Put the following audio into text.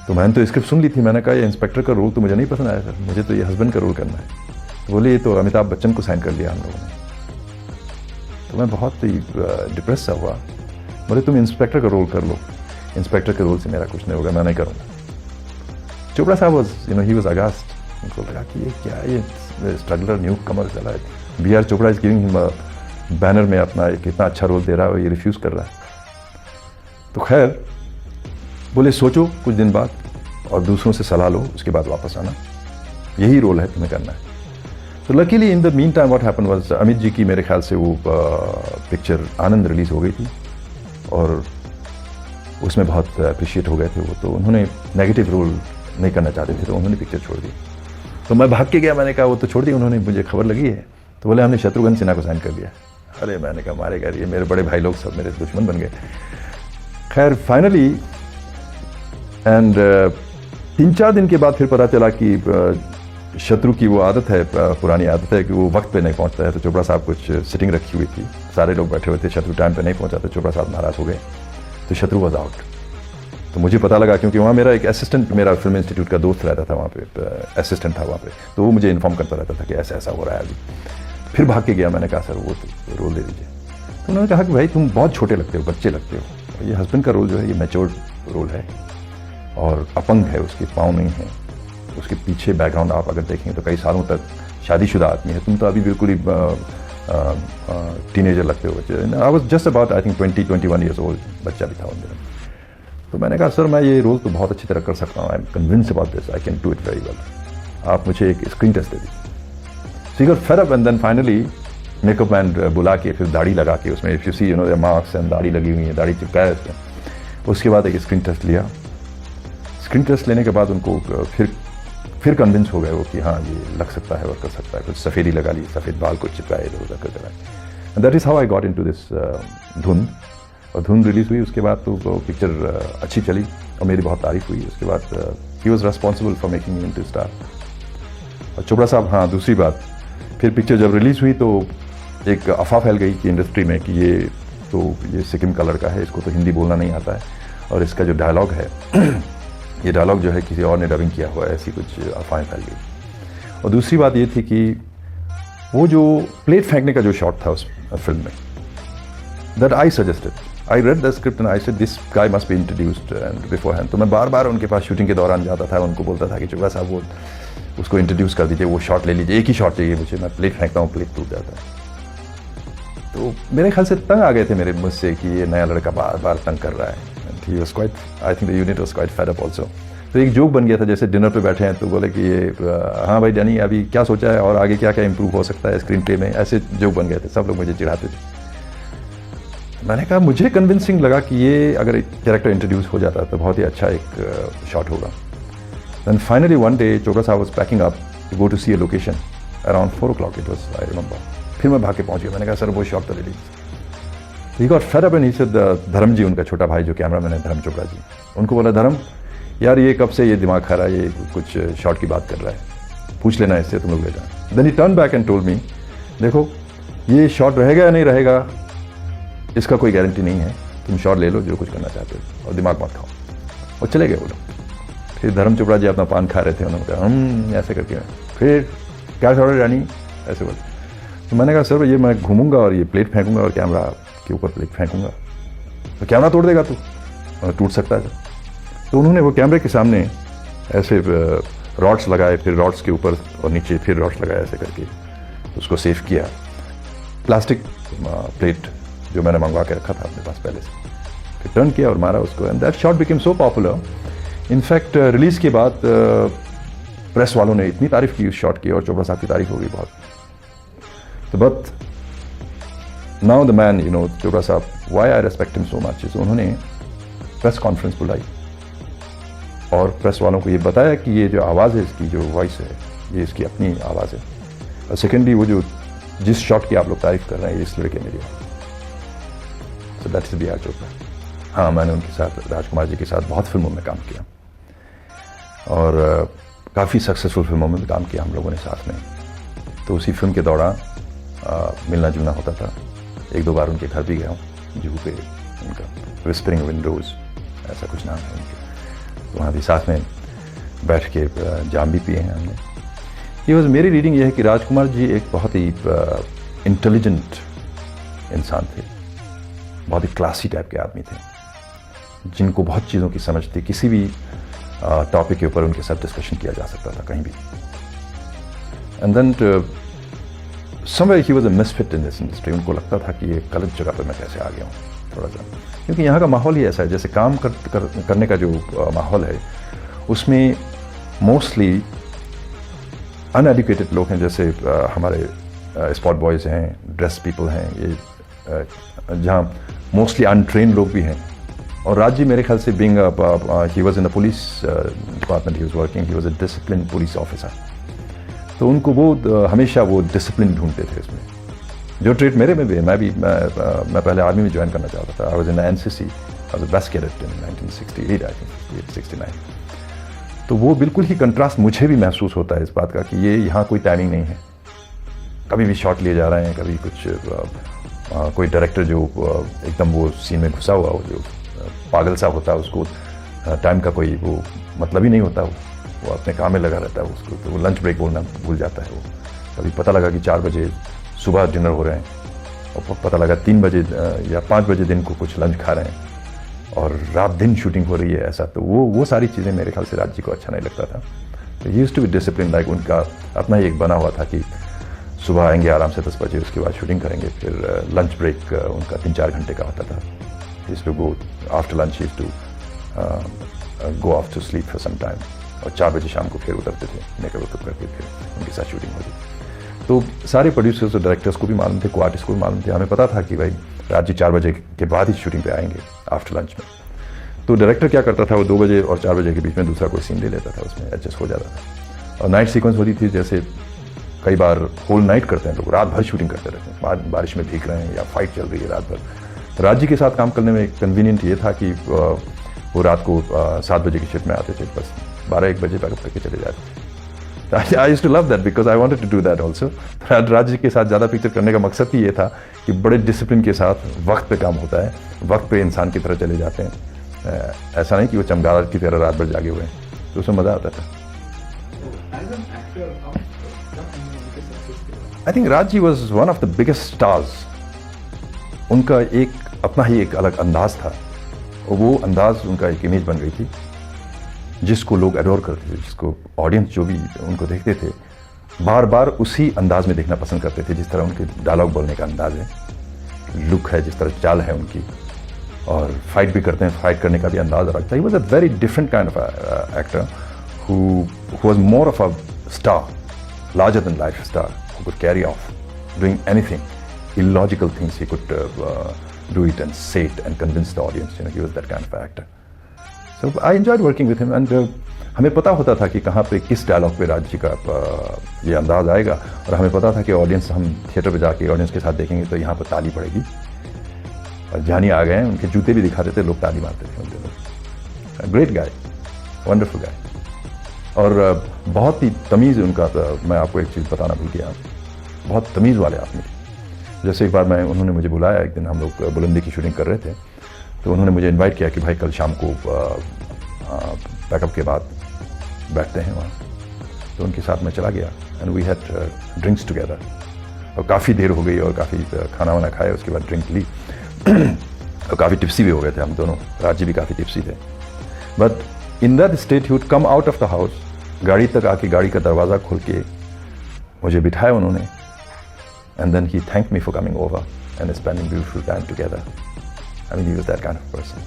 तो मैंने तो स्क्रिप्ट सुन ली थी, मैंने कहा ये इंस्पेक्टर का रोल तो मुझे नहीं पसंद आया सर, मुझे तो ये हस्बैंड का रोल करना है। तो बोले ये तो अमिताभ बच्चन को साइन कर लिया हम लोगों ने। तो मैं बहुत ही डिप्रेस सा हुआ। बोले तुम इंस्पेक्टर का रोल कर लो, इंस्पेक्टर के रोल से मेरा कुछ नहीं होगा, मैं नहीं करूँगा। चोपड़ा साहब वाज ही वाज अगास्ट। उनको लगा कि ये क्या है, ये स्ट्रगलर न्यू कमर चला है, B R Chopra is giving him banner में अपना एक इतना अच्छा रोल दे रहा है और ये रिफ्यूज़ कर रहा है। तो खैर बोले सोचो कुछ दिन बाद और दूसरों से सलाह लो, उसके बाद वापस आना, यही रोल है तुम्हें करना है। तो luckily in the meantime what happen was, Amit ji की मेरे ख्याल से वो पिक्चर आनंद रिलीज़ हो गई थी और उसमें बहुत अप्रिशिएट हो गए थे वो, तो उन्होंने नेगेटिव रोल नहीं करना चाहते थे, तो उन्होंने पिक्चर छोड़ दी। तो मैं भाग के गया, मैंने कहा वो तो छोड़ दी उन्होंने, मुझे खबर लगी है। तो बोले हमने शत्रुघ्न सिन्हा को साइन कर दिया। अरे मैंने कहा मारे गए, ये मेरे बड़े भाई लोग सब मेरे दुश्मन बन गए। खैर फाइनली एंड 3-4 दिन के बाद फिर पता चला कि शत्रु की वो आदत है, पुरानी आदत है कि वो वक्त पे नहीं पहुंचता है। तो चोपड़ा साहब कुछ सिटिंग रखी हुई थी, सारे लोग बैठे हुए थे, शत्रु टाइम पे नहीं पहुंचा तो चोपड़ा साहब नाराज़ हो गए, तो शत्रु वॉज आउट। तो मुझे पता लगा क्योंकि वहाँ मेरा एक असिस्टेंट, मेरा फिल्म इंस्टीट्यूट का दोस्त रहता था वहाँ पे, असिस्टेंट था वहाँ पे, तो वो मुझे इन्फॉर्म करता रहता था कि ऐसा ऐसा हो रहा है अभी। फिर भाग के गया, मैंने कहा सर वो तो रोल दे दीजिए। तो उन्होंने कहा कि भाई तुम बहुत छोटे लगते हो, बच्चे लगते हो, ये हस्बैंड का रोल जो है ये मैच्योर रोल है और अपंग है, उसके पाँव नहीं है, उसके पीछे बैकग्राउंड आप अगर देखेंगे तो कई सालों तक शादीशुदा आदमी है, तुम तो अभी बिल्कुल ही टीनेजर लगते हो बच्चे। I was just about I think 20-21 years old, बच्चा भी था उन दिनों। तो मैंने कहा सर मैं ये रोल तो बहुत अच्छी तरह कर सकता हूँ, I am convince about this, I can do it very well, आप मुझे एक स्क्रीन टेस्ट दे दीजिए। So he got fed up and then finally makeup man बुला के फिर दाढ़ी लगा के, उसमें if you see marks and दाढ़ी लगी हुई है, दाढ़ी चिपकाया उसमें। उसके बाद एक स्क्रीन टेस्ट लिया। स्क्रीन टेस्ट लेने के बाद उनको फिर कन्विंस हो गए वो कि हाँ ये लग सकता है और कर सकता है, कुछ सफ़ेदी लगा ली, सफ़ेद बाल को चिपकाए, इधर उधर कर कराए। That is how I got in to this धुन। और धुन रिलीज़ हुई, उसके बाद तो वो पिक्चर अच्छी चली और मेरी बहुत तारीफ हुई। उसके बाद he was responsible for making me into star. और चोपड़ा साहब, हाँ दूसरी बात, फिर पिक्चर जब रिलीज़ हुई तो एक अफवाह फैल गई कि इंडस्ट्री में कि ये सिक्किम का लड़का है, इसको तो हिंदी बोलना नहीं आता है और इसका जो डायलॉग है ये डायलॉग जो है किसी और ने डबिंग किया हुआ है, ऐसी कुछ अफवाहें फैल गई। और दूसरी बात ये थी कि वो जो प्लेट फेंकने का जो शॉट था उस फिल्म में, that I suggested, I read the script and I said this guy must be introduced and before hand. तो मैं बार बार उनके पास शूटिंग के दौरान जाता था, उनको बोलता था कि चोपड़ा साहब वो उसको इंट्रोड्यूस कर दीजिए, वो शॉट ले लीजिए, एक ही शॉट चाहिए मुझे, मैं प्लेट फेंकता हूँ, प्लेट टूट जाता है। तो मेरे ख्याल से तंग आ गए थे मेरे मुझसे कि ये नया लड़का बार बार तंग कर रहा है। He was quite, I think the unit was quite fed up also. तो एक जोक बन गया था, जैसे डिनर पे बैठे हैं तो बोले कि ये हाँ भाई डैनी अभी क्या सोचा है और आगे क्या क्या इम्प्रूव हो सकता है स्क्रीन प्ले में, ऐसे जोक बन गए थे, सब लोग मुझे चिढ़ाते थे। मैंने कहा मुझे कन्विंसिंग लगा कि ये अगर एक कैरेक्टर इंट्रोड्यूस हो जाता तो बहुत ही अच्छा एक शॉट होगा। Then finally one day Chopra साहब was packing up to go to see a location around 4 o'clock it was, I remember. फिर मैं भाग के पहुँच गया, मैंने कहा सर वो शॉट तो release. He got fed up and he said, धर्म जी, उनका छोटा भाई जो कैमरा मैन है, धर्म चोपड़ा जी, उनको बोला धर्म यार ये कब से ये दिमाग खा रहा है, ये कुछ शॉट की बात कर रहा है, पूछ लेना इससे, तुम लोग ले जाना। Then he turned back and told me, देखो ये शॉट रहेगा या नहीं रहेगा इसका कोई गारंटी नहीं है, तुम शॉट ले लो जो कुछ करना चाहते हो और दिमाग मत खाओ। और चले गए वो लोग। फिर धर्म चोपड़ा जी अपना पान खा रहे थे, उन्होंने कहा ऐसे करके, फिर क्या शॉट है रानी, ऐसे बोले। तो मैंने कहा सर ये मैं घूमूंगा और ये प्लेट फेंकूंगा और कैमरा के ऊपर प्लेट फेंकूंगा तो कैमरा तोड़ देगा तू, टूट सकता है। तो उन्होंने वो कैमरे के सामने ऐसे रॉड्स लगाए, फिर रॉड्स के ऊपर और नीचे फिर रॉड्स लगाए, ऐसे करके उसको सेव किया। प्लास्टिक प्लेट जो मैंने मंगवा के रखा था अपने पास पहले से, फिर टर्न किया और मारा उसको, and that shot became so popular. In fact release के बाद प्रेस वालों ने इतनी तारीफ़ की उस शॉट की और चोपड़ा साहब की तारीफ़ हो गई बहुत। तो but now the man Chopra साहब, why I respect him so much is, उन्होंने प्रेस कॉन्फ्रेंस बुलाई और प्रेस वालों को ये बताया कि ये जो आवाज़ है, इसकी जो वॉइस है, ये इसकी अपनी आवाज़ है। और सेकेंडली वो जो जिस शॉट की आप लोग तारीफ़ कर रहे हैं ये इस लड़के ने दिया। So that's B R Chopra. हाँ, मैंने उनके साथ, राजकुमार जी के साथ बहुत फिल्मों में काम किया और काफ़ी सक्सेसफुल फिल्मों में भी काम किया हम लोगों ने साथ में। तो उसी फिल्म के दौरान मिलना जुलना होता था। 1-2 बार उनके घर भी गया हूँ, जूहू पे, उनका विस्परिंग विंडोज़ ऐसा कुछ नाम है उनके। वहाँ भी साथ में बैठ के जाम भी पिए हैं हमने। ये बस मेरी रीडिंग ये है कि राजकुमार जी एक बहुत ही इंटेलिजेंट इंसान थे, बहुत ही क्लासी टाइप के आदमी थे, जिनको बहुत चीज़ों की समझ थी। किसी भी टॉपिक के ऊपर उनके साथ डिस्कशन किया जा सकता था कहीं भी। And then somewhere he was a misfit in this industry. उनको लगता था कि ये गलत जगह पर मैं कैसे आ गया हूँ थोड़ा सा, क्योंकि यहाँ का माहौल ही ऐसा है। जैसे काम करने का जो माहौल है उसमें मोस्टली अनएडुकेटेड लोग हैं, जैसे हमारे स्पॉट बॉयज़ हैं, ड्रेस पीपल हैं, ये जहाँ मोस्टली अनट्रेन लोग भी हैं। और राज जी मेरे ख्याल से being he was in the police department, he was working, he was a discipline police officer, तो उनको वो हमेशा वो डिसिप्लिन ढूंढते थे इसमें, जो ट्रेट मेरे में भी है। मैं पहले आर्मी में ज्वाइन करना चाहता था। I was in NCC, I was best cadet in 1968 I think 69। तो वो बिल्कुल ही कंट्रास्ट मुझे भी महसूस होता है इस बात का कि ये यहाँ कोई टाइमिंग नहीं है, कभी भी शॉट लिए जा रहे हैं, कभी कुछ कोई डायरेक्टर जो एकदम वो सीन में घुसा हुआ हो, जो पागल सा होता है, उसको टाइम का कोई वो मतलब ही नहीं होता, वो अपने काम में लगा रहता है। उसको तो वो लंच ब्रेक बोलना भूल जाता है। वो कभी पता लगा कि 4 बजे सुबह डिनर हो रहे हैं, और पता लगा 3 बजे या 5 बजे दिन को कुछ लंच खा रहे हैं, और रात दिन शूटिंग हो रही है ऐसा। तो वो सारी चीज़ें मेरे ख्याल से राज जी को अच्छा नहीं लगता था। तो he used to be discipline, like उनका अपना ही एक बना हुआ था कि सुबह आएंगे आराम से 10 बजे, उसके बाद शूटिंग करेंगे, फिर लंच ब्रेक उनका 3-4 घंटे का होता था। Used to go after lunch, used to go off to sleep for some time, और 4 बजे शाम को फिर उतरते थे मेकअप वेकअप करके, फिर उनके साथ शूटिंग होती। तो सारे प्रोड्यूसर्स और डायरेक्टर्स को भी मालूम थे, को आर्टिस्ट को भी मालूम थे। हमें पता था कि भाई राज जी 4 बजे के बाद ही शूटिंग पे आएंगे आफ्टर लंच में। तो डायरेक्टर क्या करता था, वो 2 बजे और 4 बजे के बीच में दूसरा कोई सीन ले लेता था, उसमें एडजस्ट हो जाता था। और नाइट सीक्वेंस होती थी, जैसे कई बार होल नाइट करते हैं लोग, रात भर शूटिंग करते रहते हैं, बारिश में भीग रहे हैं या फाइट चल रही है रात भर। तो राज जी के साथ काम करने में कन्वीनियंट ये था कि वो रात को 7 बजे की शिफ्ट में आते थे, बस 12-1 बजे पैकअप करके चले जाते थे। I used to love that because I wanted to do that also. Raj ji के साथ ज़्यादा पिक्चर करने का मकसद ही ये था कि बड़े डिसिप्लिन के साथ वक्त पे काम होता है, वक्त पे इंसान की तरह चले जाते हैं। ऐसा नहीं कि वो चमगादड़ की तरह रात भर जागे हुए हैं, तो उसमें मज़ा आता था। I think Raj ji was one of the biggest stars. उनका एक अपना ही एक अलग अंदाज था, और वो अंदाज उनका एक इमेज बन गई थी जिसको लोग एडोर करते थे, जिसको ऑडियंस जो भी उनको देखते थे बार बार उसी अंदाज में देखना पसंद करते थे। जिस तरह उनके डायलॉग बोलने का अंदाज है, लुक है, जिस तरह चाल है उनकी, और फाइट भी करते हैं, फाइट करने का भी अंदाज अलग था। He was a very different kind of actor who was more of a star, larger than life star, who could carry off doing anything, illogical things. He could do it and say it and convince the audience. He was that kind of actor. So I enjoyed working with him, and हमें पता होता था कि कहाँ पे किस dialogue पे राज जी का ये अंदाज आएगा, और हमें पता था कि ऑडियंस, हम थिएटर पे जाके ऑडियंस के साथ देखेंगे तो यहाँ पर ताली पड़ेगी। और जानी आ गए हैं, उनके जूते भी दिखाते थे, लोग ताली मारते थे उन दिनों। ग्रेट गाय, वंडरफुल गाय, और बहुत ही तमीज़ उनका था। मैं आपको एक चीज़ बताना भूल गया, बहुत तमीज़ वाले आदमी थे। जैसे एक बार उन्होंने मुझे बुलाया, एक दिन हम लोग बुलंदी की शूटिंग कर रहे थे, तो उन्होंने मुझे इनवाइट किया कि भाई कल शाम को पैकअप के बाद बैठते हैं वहाँ। तो उनके साथ मैं चला गया, and we had drinks together, और काफ़ी देर हो गई और काफ़ी खाना वाना खाया, उसके बाद ड्रिंक ली और काफ़ी टिप्सी भी हो गए थे हम दोनों। राज जी भी काफ़ी टिप्सी थे, but in that state he would come out of the house, गाड़ी तक आके गाड़ी का दरवाज़ा खोल के मुझे बिठाया उन्होंने, and then he thank me for coming over and spending beautiful time together. I mean, he was that kind of person.